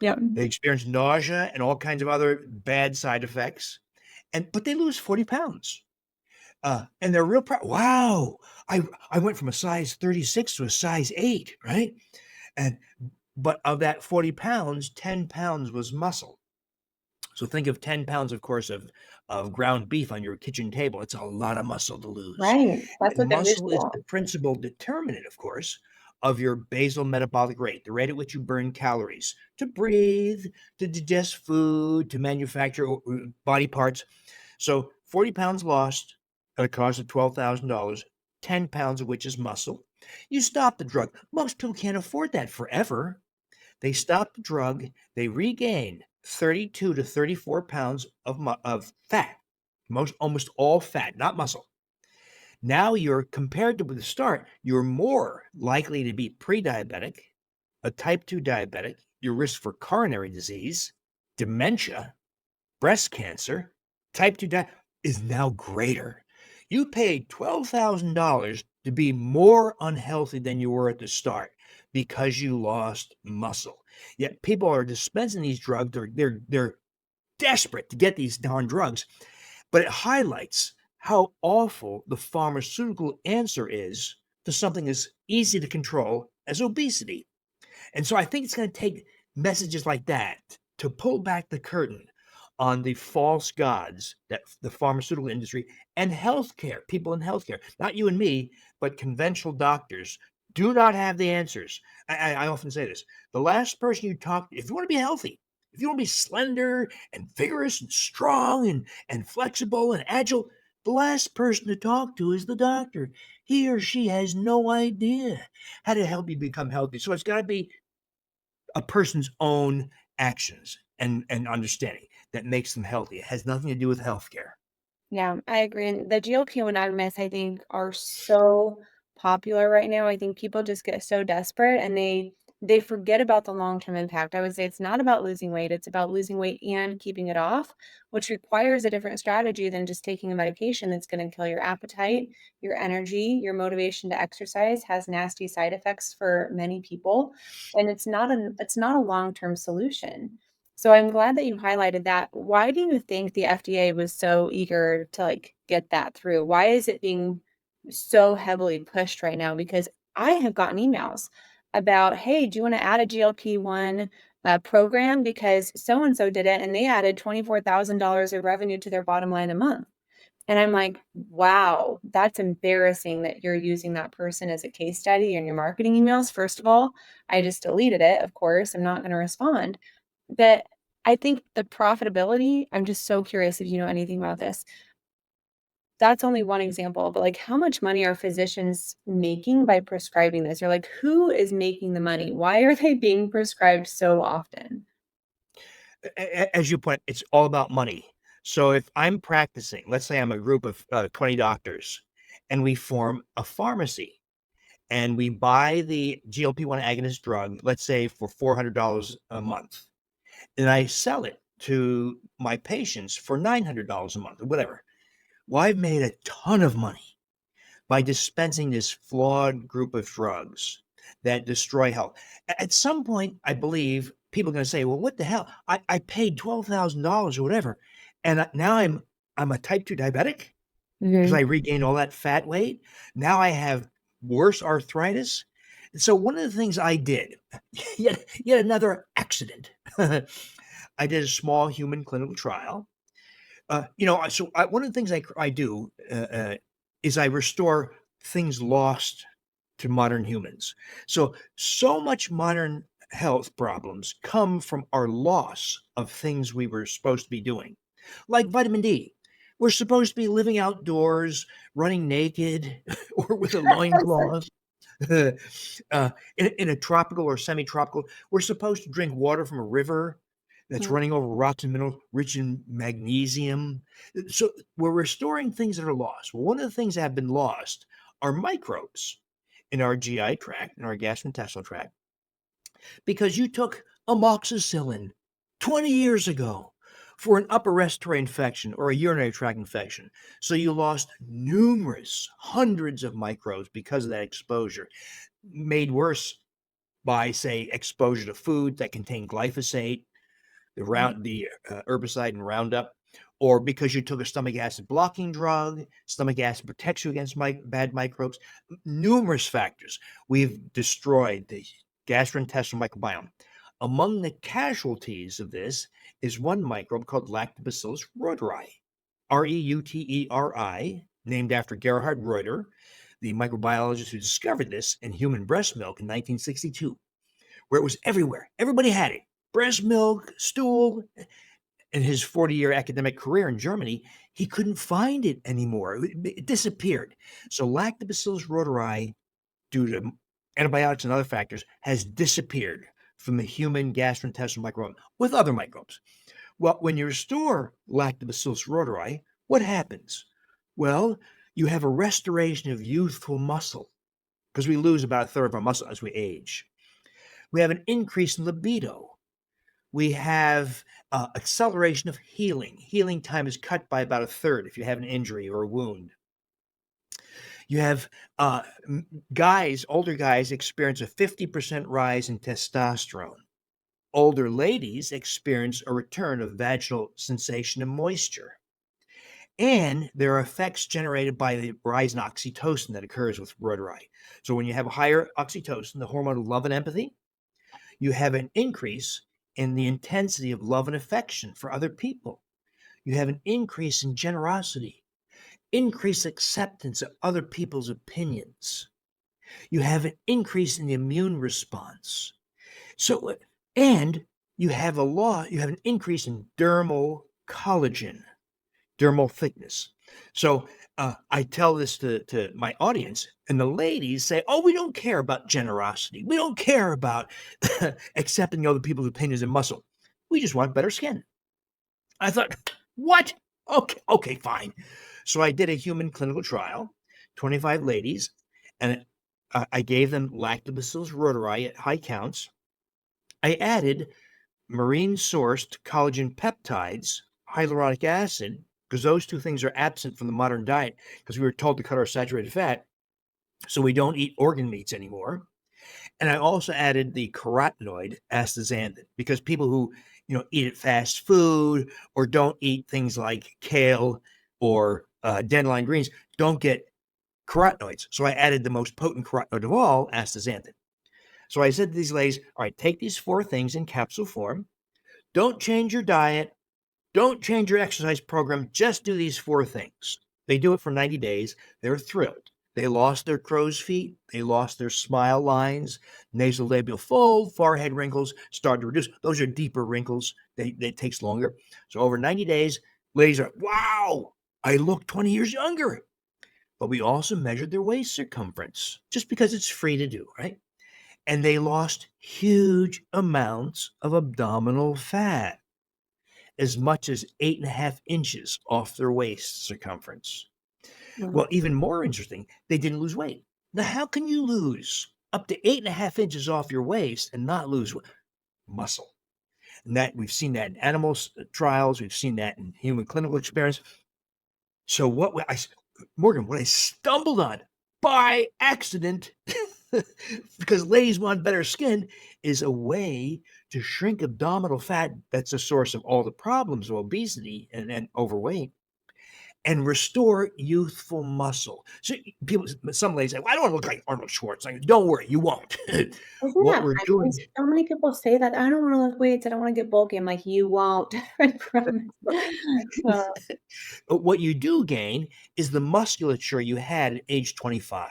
Yep. They experience nausea and all kinds of other bad side effects, but they lose 40 pounds. And they're real proud. Wow, I went from a size 36 to a size 8, right? And but of that 40 pounds, 10 pounds was muscle. So think of 10 pounds, of course, of ground beef on your kitchen table. It's a lot of muscle to lose. Right. That's And what they're muscle usually is on. the principal determinant, of course, of your basal metabolic rate, the rate at which you burn calories to breathe, to digest food, to manufacture body parts. So 40 pounds lost at a cost of $12,000, 10 pounds of which is muscle. You stop the drug. Most people can't afford that forever. They stop the drug, they regain 32 to 34 pounds of fat, almost all fat, not muscle. Now you're compared to the start, you're more likely to be pre-diabetic, a type 2 diabetic, your risk for coronary disease, dementia, breast cancer, type 2 diabetes is now greater. You paid $12,000 to be more unhealthy than you were at the start because you lost muscle. Yet people are dispensing these drugs. They're desperate to get these darn drugs, but it highlights how awful the pharmaceutical answer is to something as easy to control as obesity. And so I think it's going to take messages like that to pull back the curtain on the false gods that the pharmaceutical industry and healthcare, people in healthcare, not you and me, but conventional doctors, do not have the answers. I often say this: the last person you talk to, if you want to be healthy, if you want to be slender and vigorous and strong and flexible and agile, the last person to talk to is the doctor. He or she has no idea how to help you become healthy. So it's got to be a person's own actions and understanding that makes them healthy. It has nothing to do with healthcare. Yeah, I agree, and the GLP-1 agonists, I think, are so popular right now. I think people just get so desperate and they they forget about the long-term impact. I would say it's not about losing weight, it's about losing weight and keeping it off, which requires a different strategy than just taking a medication that's going to kill your appetite, your energy, your motivation to exercise, has nasty side effects for many people, and it's not a long-term solution. So I'm glad that you highlighted that. Why do you think the FDA was so eager to like get that through? Why is it being so heavily pushed right now? Because I have gotten emails about, hey, do you want to add a GLP-1 program because so and so did it and they added $24,000 of revenue to their bottom line a month. And I'm like, wow, that's embarrassing that you're using that person as a case study in your marketing emails. First of all, I just deleted it, of course. I'm not going to respond. But I think the profitability, I'm just so curious if you know anything about this. That's only one example, but like how much money are physicians making by prescribing this? Or like who is making the money? Why are they being prescribed so often? As you point, it's all about money. So if I'm practicing, let's say I'm a group of 20 doctors, and we form a pharmacy, and we buy the GLP-1 agonist drug, let's say for $400 a month, and I sell it to my patients for $900 a month or whatever. Well, I've made a ton of money by dispensing this flawed group of drugs that destroy health. At some point, I believe people are going to say, "Well, what the hell? I paid $12,000 or whatever, and now I'm a type 2 diabetic because I Mhm. regained all that fat weight. Now I have worse arthritis." And so one of the things I did, yet another accident. I did a small human clinical trial. One of the things I do is I restore things lost to modern humans. So much modern health problems come from our loss of things we were supposed to be doing, like vitamin D. We're supposed to be living outdoors, running naked, or with a loincloth. In a tropical or semi-tropical, we're supposed to drink water from a river that's Mhm. running over rocks and minerals rich in magnesium. So we're restoring things that are lost. Well, one of the things that have been lost are microbes in our GI tract, in our gastrointestinal tract, because you took amoxicillin 20 years ago for an upper respiratory infection or a urinary tract infection. So you lost numerous hundreds of microbes because of that exposure, made worse by, say, exposure to food that contain glyphosate, the herbicide and Roundup, or because you took a stomach acid blocking drug. Stomach acid protects you against bad microbes. Numerous factors. We've destroyed the gastrointestinal microbiome. Among the casualties of this is one microbe called Lactobacillus reuteri, Reuteri, named after Gerhard Reuter, the microbiologist who discovered this in human breast milk in 1962, where it was everywhere. Everybody had it. Breast milk, stool. In his 40-year academic career in Germany, he couldn't find it anymore. It disappeared. So Lactobacillus reuteri, due to antibiotics and other factors, has disappeared from the human gastrointestinal microbiome with other microbes. Well, when you restore Lactobacillus reuteri, what happens? Well, you have a restoration of youthful muscle because we lose about a third of our muscle as we age. We have an increase in libido. We have acceleration of healing. Healing time is cut by about a third if you have an injury or a wound. You have older guys experience a 50% rise in testosterone. Older ladies experience a return of vaginal sensation and moisture. And there are effects generated by the rise in oxytocin that occurs with reuteri. So when you have higher oxytocin, the hormone of love and empathy, you have an increase in the intensity of love and affection for other people. You have an increase in generosity, increased acceptance of other people's opinions. You have an increase in the immune response. So, and you have an increase in dermal collagen, dermal thickness. So I tell this to my audience, and the ladies say, "Oh, we don't care about generosity. We don't care about accepting other people's opinions and muscle. We just want better skin." I thought, what? Okay, fine. So I did a human clinical trial, 25 ladies, and I gave them Lactobacillus reuteri at high counts I added marine sourced collagen peptides, hyaluronic acid, because those two things are absent from the modern diet because we were told to cut our saturated fat. So we don't eat organ meats anymore. And I also added the carotenoid astaxanthin because people who, eat at fast food or don't eat things like kale or dandelion greens don't get carotenoids. So I added the most potent carotenoid of all, astaxanthin. So I said to these ladies, all right, take these four things in capsule form. Don't change your diet. Don't change your exercise program. Just do these four things. They do it for 90 days. They're thrilled. They lost their crow's feet. They lost their smile lines, nasolabial fold, forehead wrinkles started to reduce. Those are deeper wrinkles. It takes longer. So over 90 days, ladies are, wow, I look 20 years younger. But we also measured their waist circumference just because it's free to do, right? And they lost huge amounts of abdominal fat, as much as 8.5 inches off their waist circumference. Wow. Well, even more interesting, they didn't lose weight. Now, how can you lose up to 8.5 inches off your waist and not lose muscle? And that we've seen that in animal trials, we've seen that in human clinical experience. So Morgan, what I stumbled on by accident, because ladies want better skin, is a way to shrink abdominal fat. That's the source of all the problems of obesity and overweight, and restore youthful muscle. So some ladies say, well, I don't want to look like Arnold Schwarzenegger. Don't worry, you won't. Isn't What that we're funny? doing, So many people say that, "I don't wanna lift weights, I don't wanna get bulky." I'm like, "You won't, I promise." Uh, what you do gain is the musculature you had at age 25.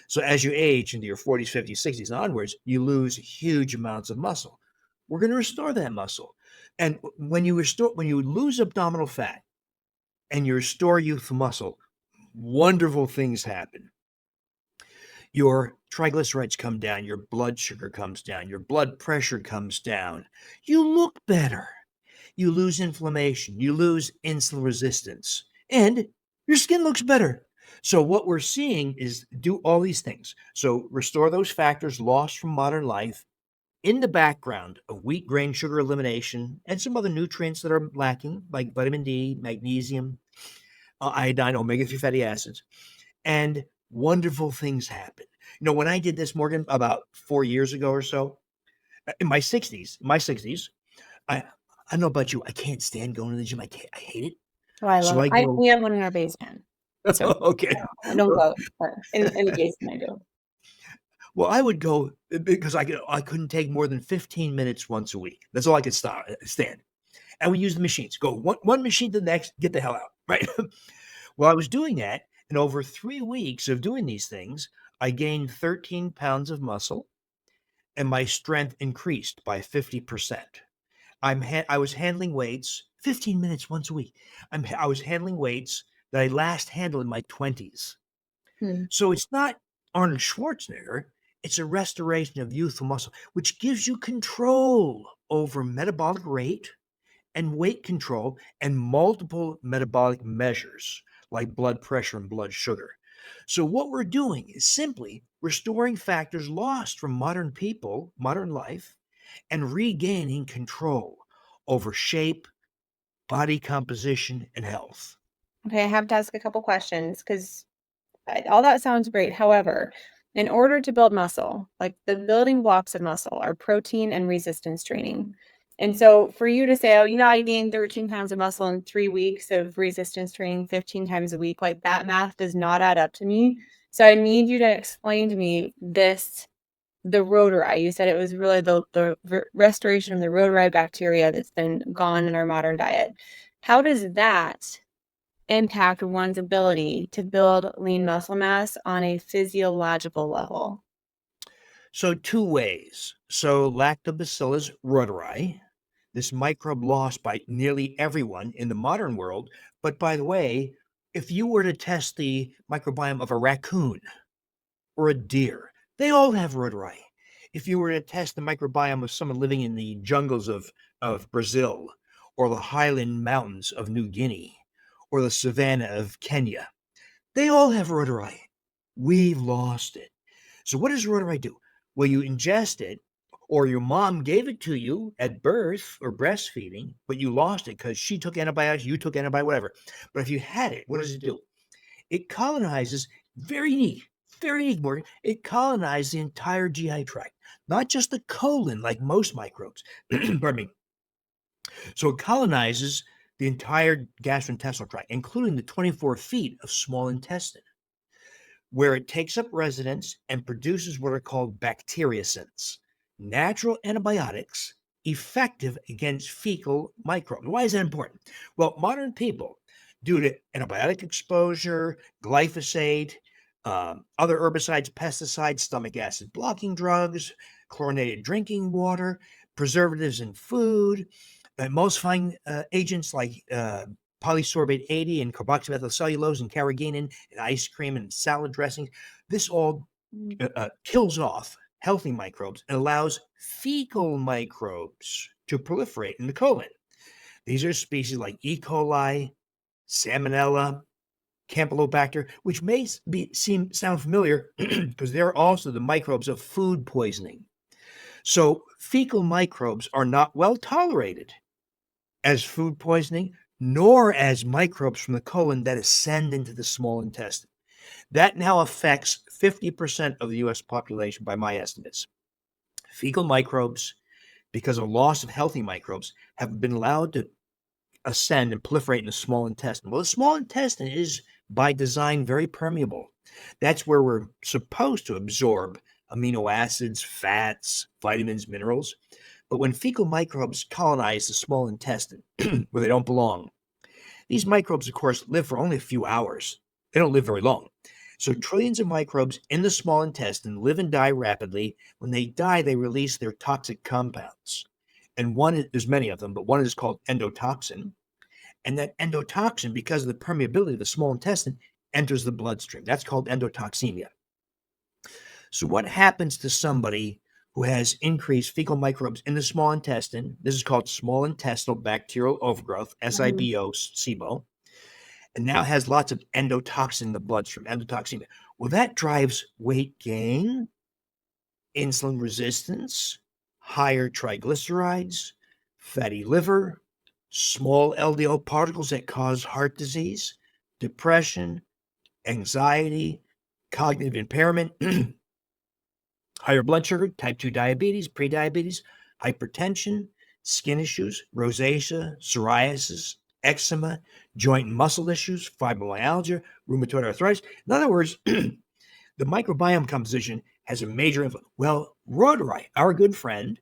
So as you age into your 40s, 50s, 60s, and onwards, you lose huge amounts of muscle. We're going to restore that muscle. And when you lose abdominal fat and you restore youthful muscle, wonderful things happen. Your triglycerides come down, your blood sugar comes down, your blood pressure comes down. You look better. You lose inflammation, you lose insulin resistance, and your skin looks better. So, what we're seeing is do all these things. So, restore those factors lost from modern life in the background of wheat grain sugar elimination and some other nutrients that are lacking, like vitamin D, magnesium, iodine, omega 3 fatty acids, and wonderful things happen. When I did this, Morgan, about 4 years ago or so, in my 60s, I I don't know about you, I can't stand going to the gym. I hate it. oh, I So love it. I go, We have one in our basement, so okay. I don't Well, go, but in the basement, I do. well, I would go because I couldn't take more than 15 minutes once a week. That's all I could stand. And we use the machines. Go one machine to the next, get the hell out, right? Well, I was doing that, and over 3 weeks of doing these things, I gained 13 pounds of muscle, and my strength increased by 50%. I was handling weights 15 minutes once a week. I was handling weights that I last handled in my 20s. Hmm. So it's not Arnold Schwarzenegger, it's a restoration of youthful muscle, which gives you control over metabolic rate and weight control and multiple metabolic measures like blood pressure and blood sugar. So, what we're doing is simply restoring factors lost from modern people, modern life, and regaining control over shape, body composition, and health. Okay, I have to ask a couple questions because all that sounds great. However, in order to build muscle, like the building blocks of muscle are protein and resistance training. And so for you to say, oh, I gained 13 pounds of muscle in 3 weeks of resistance training 15 times a week, like that math does not add up to me. So I need you to explain to me the reuteri. You said it was really the restoration of the reuteri bacteria that's been gone in our modern diet. How does that impact one's ability to build lean muscle mass on a physiological level? So, two ways. So, lactobacillus reuteri, this microbe lost by nearly everyone in the modern world. But by the way, if you were to test the microbiome of a raccoon or a deer, they all have reuteri. If you were to test the microbiome of someone living in the jungles of Brazil or the highland mountains of New Guinea or the savanna of Kenya, they all have reuteri. We've lost it. So what does reuteri do? Well, you ingest it or your mom gave it to you at birth or breastfeeding, but you lost it because she took antibiotics, you took antibiotics, whatever. But if you had it, what does it do? It colonizes, very unique, Morgan. It colonizes the entire GI tract, not just the colon like most microbes. Pardon me. So it colonizes the entire gastrointestinal tract, including the 24 feet of small intestine, where it takes up residence and produces what are called bacteriocins, natural antibiotics effective against fecal microbes. Why is that important? Well, modern people, due to antibiotic exposure, glyphosate, other herbicides, pesticides, stomach acid blocking drugs, chlorinated drinking water, preservatives in food, emulsifying agents like polysorbate 80 and carboxymethylcellulose and carrageenan in ice cream and salad dressings. This all kills off healthy microbes and allows fecal microbes to proliferate in the colon. These are species like E. coli, Salmonella, Campylobacter, which may sound familiar because they're also the microbes of food poisoning. So fecal microbes are not well tolerated as food poisoning, nor as microbes from the colon that ascend into the small intestine. That now affects 50% of the US population by my estimates. Fecal microbes, because of loss of healthy microbes, have been allowed to ascend and proliferate in the small intestine. Well, the small intestine is by design very permeable. That's where we're supposed to absorb amino acids, fats, vitamins, minerals. But when fecal microbes colonize the small intestine where they don't belong, these microbes, of course, live for only a few hours. They don't live very long. So trillions of microbes in the small intestine live and die rapidly. When they die, they release their toxic compounds. And there's many of them, but one is called endotoxin. And that endotoxin, because of the permeability of the small intestine, enters the bloodstream. That's called endotoxemia. So what happens to somebody who has increased fecal microbes in the small intestine? This is called small intestinal bacterial overgrowth, SIBO, SIBO, and now has lots of endotoxin in the bloodstream, endotoxemia. Well, that drives weight gain, insulin resistance, higher triglycerides, fatty liver, small LDL particles that cause heart disease, depression, anxiety, cognitive impairment, higher blood sugar, type 2 diabetes, prediabetes, hypertension, skin issues, rosacea, psoriasis, eczema, joint and muscle issues, fibromyalgia, rheumatoid arthritis. In other words, the microbiome composition has a major influence. Well, reuteri, our good friend,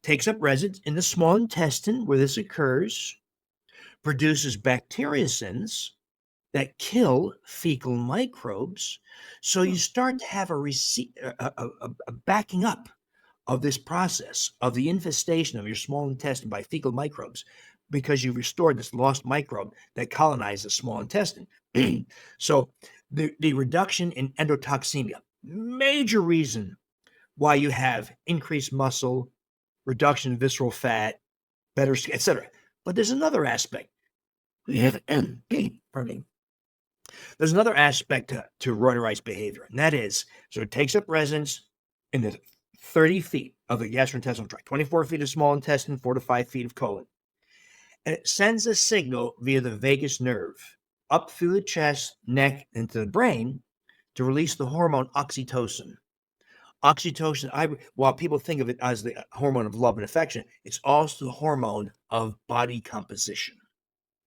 takes up residence in the small intestine where this occurs, produces bacteriocins that kill fecal microbes. So you start to have a backing up of this process of the infestation of your small intestine by fecal microbes because you've restored this lost microbe that colonized the small intestine. So the reduction in endotoxemia, major reason why you have increased muscle, reduction in visceral fat, better skin, etc. But there's another aspect. Pardon me. There's another aspect to reuteri's behavior, and that is, so it takes up residence in the 30 feet of the gastrointestinal tract, 24 feet of small intestine, 4 to 5 feet of colon. And it sends a signal via the vagus nerve up through the chest, neck, into the brain to release the hormone oxytocin. Oxytocin, while people think of it as the hormone of love and affection, it's also the hormone of body composition.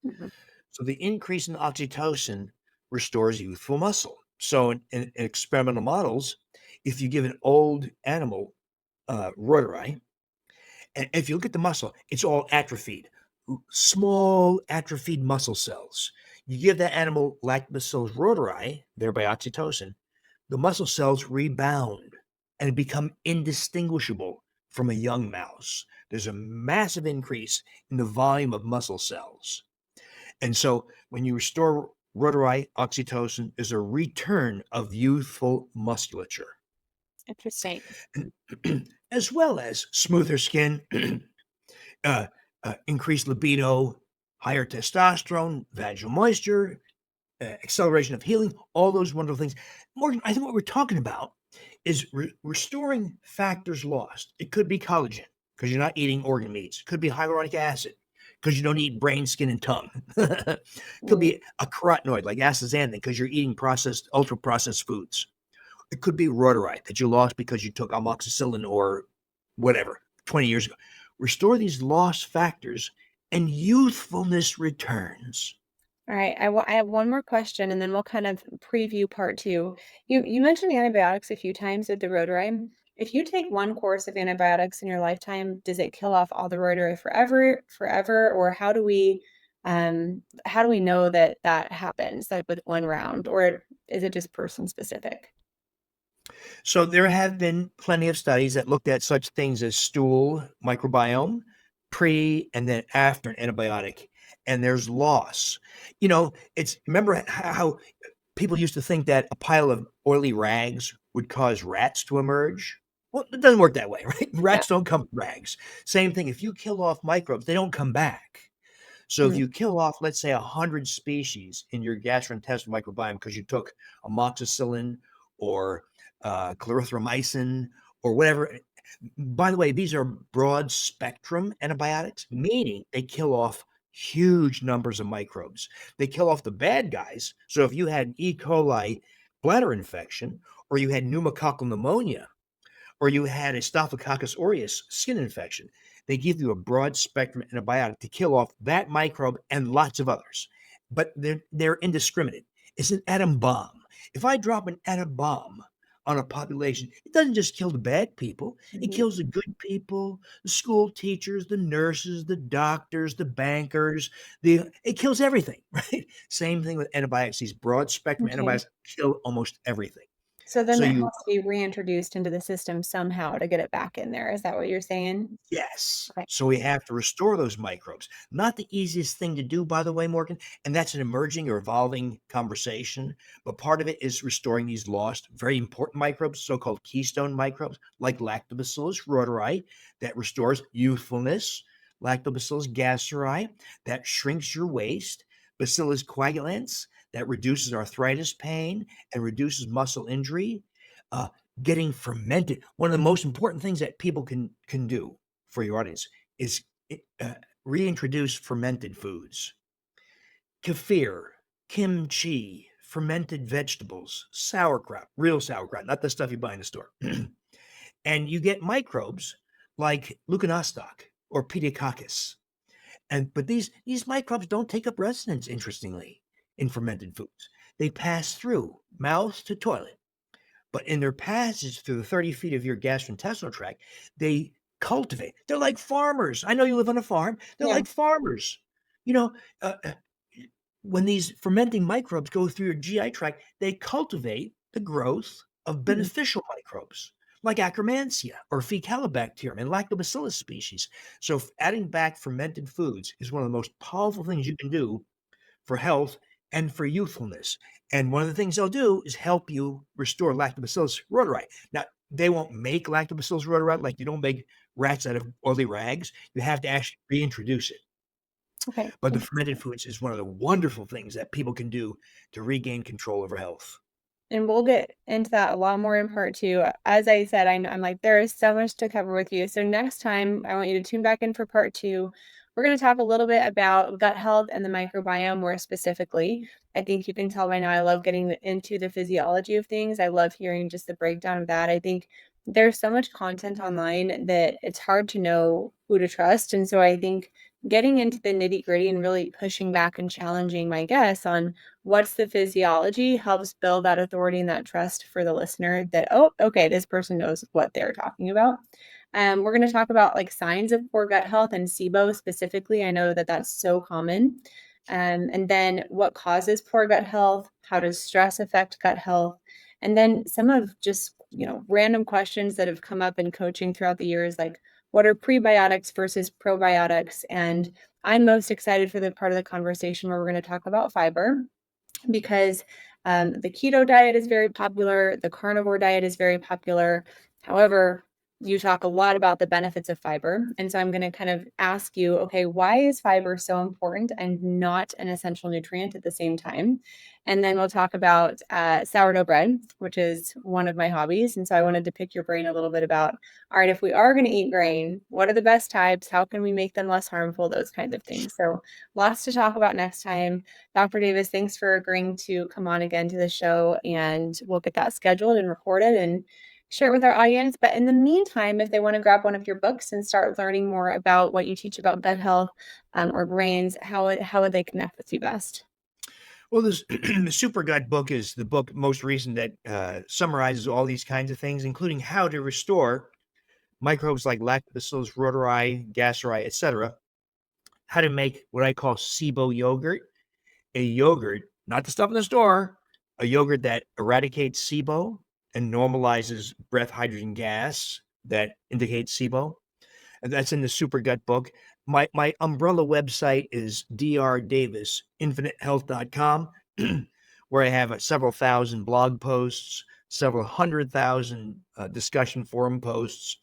Mhm. So the increase in oxytocin restores youthful muscle. So in experimental models, if you give an old animal reuteri, and if you look at the muscle, it's all atrophied, small atrophied muscle cells. You give that animal lactobacillus reuteri, thereby oxytocin, the muscle cells rebound and become indistinguishable from a young mouse. There's a massive increase in the volume of muscle cells. And so when you restore reuteri, oxytocin is a return of youthful musculature, Interesting. as well as smoother skin, uh, increased libido, higher testosterone, vaginal moisture, acceleration of healing, all those wonderful things. Morgan, I think what we're talking about is restoring factors lost. It could be collagen because you're not eating organ meats. It could be hyaluronic acid because you don't eat brain, skin, and tongue. Could Mm. be a carotenoid like astaxanthin because you're eating processed, ultra processed foods. It could be reuteri that you lost because you took amoxicillin or whatever 20 years ago. Restore these lost factors and youthfulness returns. All right, I have one more question, and then we'll kind of preview part two. You mentioned antibiotics a few times with the reuteri. If you take one course of antibiotics in your lifetime, does it kill off all the reuteri forever, or how do we know that that happens, like with one round, or is it just person specific? So there have been plenty of studies that looked at such things as stool microbiome, pre and then after an antibiotic, and there's loss. It's remember how people used to think that a pile of oily rags would cause rats to emerge? Well, it doesn't work that way, right? Yeah. Rats don't come from rags. Same thing, if you kill off microbes, they don't come back. So if Mm. you kill off, let's say, 100 species in your gastrointestinal microbiome because you took amoxicillin or clarithromycin or whatever. By the way, these are broad spectrum antibiotics, meaning they kill off huge numbers of microbes. They kill off the bad guys. So if you had E. coli bladder infection or you had pneumococcal pneumonia, or you had a Staphylococcus aureus skin infection, they give you a broad spectrum antibiotic to kill off that microbe and lots of others. But they're indiscriminate. It's an atom bomb. If I drop an atom bomb on a population, it doesn't just kill the bad people, it Mhm. kills the good people, the school teachers, the nurses, the doctors, the bankers, it kills everything, right? Same thing with antibiotics. These broad spectrum Okay. antibiotics kill almost everything. So then So it you has to be reintroduced into the system somehow to get it back in there. Is that what you're saying? Yes. Okay. So we have to restore those microbes. Not the easiest thing to do, by the way, Morgan. And that's an emerging or evolving conversation. But part of it is restoring these lost, very important microbes, so called keystone microbes, like Lactobacillus reuteri, that restores youthfulness, Lactobacillus gasseri, that shrinks your waist, Bacillus coagulans, that reduces arthritis pain and reduces muscle injury. Uh, Getting fermented. One of the most important things that people can do for your audience is uh, reintroduce fermented foods, kefir, kimchi, fermented vegetables, sauerkraut, real sauerkraut, not the stuff you buy in the store. And you get microbes like Leuconostoc or Pediococcus. But these microbes don't take up residence, interestingly, in fermented foods. They pass through mouth to toilet. But in their passage through the 30 feet of your gastrointestinal tract, they cultivate. They're like farmers. I know you live on a farm. They're Yeah. like farmers. You know, uh, uh, when these fermenting microbes go through your GI tract, they cultivate the growth of Mhm. beneficial microbes like Akkermansia or Faecalibacterium and Lactobacillus species. So, adding back fermented foods is one of the most powerful things you can do for health and for youthfulness. And one of the things they'll do is help you restore Lactobacillus reuteri. Now, they won't make Lactobacillus reuteri like you don't make rats out of oily rags. You have to actually reintroduce it. Okay. But the fermented Interesting. foods is one of the wonderful things that people can do to regain control over health. And we'll get into that a lot more in part two. As I said, I'm like, there is so much to cover with you. So next time, I want you to tune back in for part two. We're going to talk a little bit about gut health and the microbiome more specifically. I think you can tell by now I love getting into the physiology of things. I love hearing just the breakdown of that. I think there's so much content online that it's hard to know who to trust. And so I think getting into the nitty gritty and really pushing back and challenging my guests on what's the physiology helps build that authority and that trust for the listener that, oh, okay, this person knows what they're talking about. We're going to talk about like signs of poor gut health and SIBO specifically. I know that that's so common. And then what causes poor gut health? How does stress affect gut health? And then some of just, random questions that have come up in coaching throughout the years, like what are prebiotics versus probiotics? And I'm most excited for the part of the conversation where we're going to talk about fiber because the keto diet is very popular, the carnivore diet is very popular. However, you talk a lot about the benefits of fiber. And so I'm going to kind of ask you, okay, why is fiber so important and not an essential nutrient at the same time? And then we'll talk about sourdough bread, which is one of my hobbies. And so I wanted to pick your brain a little bit about, all right, if we are going to eat grain, what are the best types? How can we make them less harmful? Those kinds of things. So lots to talk about next time. Dr. Davis, thanks for agreeing to come on again to the show, and we'll get that scheduled and recorded and share it with our audience. But in the meantime, if they want to grab one of your books and start learning more about what you teach about gut health or brains, how would they connect with you best? Well, this the Super Gut book is the book most recent that summarizes all these kinds of things, including how to restore microbes like lactobacillus, reuteri, gasseri, etc. How to make what I call SIBO yogurt, a yogurt, not the stuff in the store, a yogurt that eradicates SIBO and normalizes breath hydrogen gas that indicates SIBO. And that's in the Super Gut book. My umbrella website is drdavisinfinitehealth.com, where I have several thousand blog posts, several 100,000 discussion forum posts,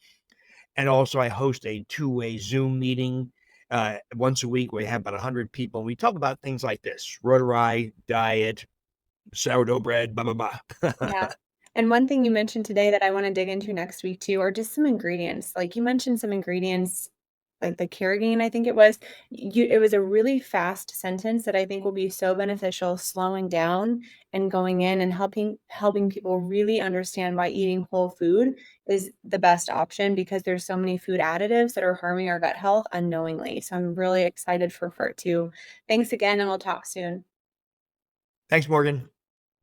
and also I host a two-way Zoom meeting once a week where we have about 100 people. We talk about things like this: rotary, diet, sourdough bread, blah blah blah. Yeah. And one thing you mentioned today that I want to dig into next week too are just some ingredients. Like you mentioned some ingredients like the carrageenan, I think it was. It was a really fast sentence that I think will be so beneficial, slowing down and going in and helping people really understand why eating whole food is the best option, because there's so many food additives that are harming our gut health unknowingly. So I'm really excited for it too. Thanks again, and we'll talk soon. Thanks, Morgan.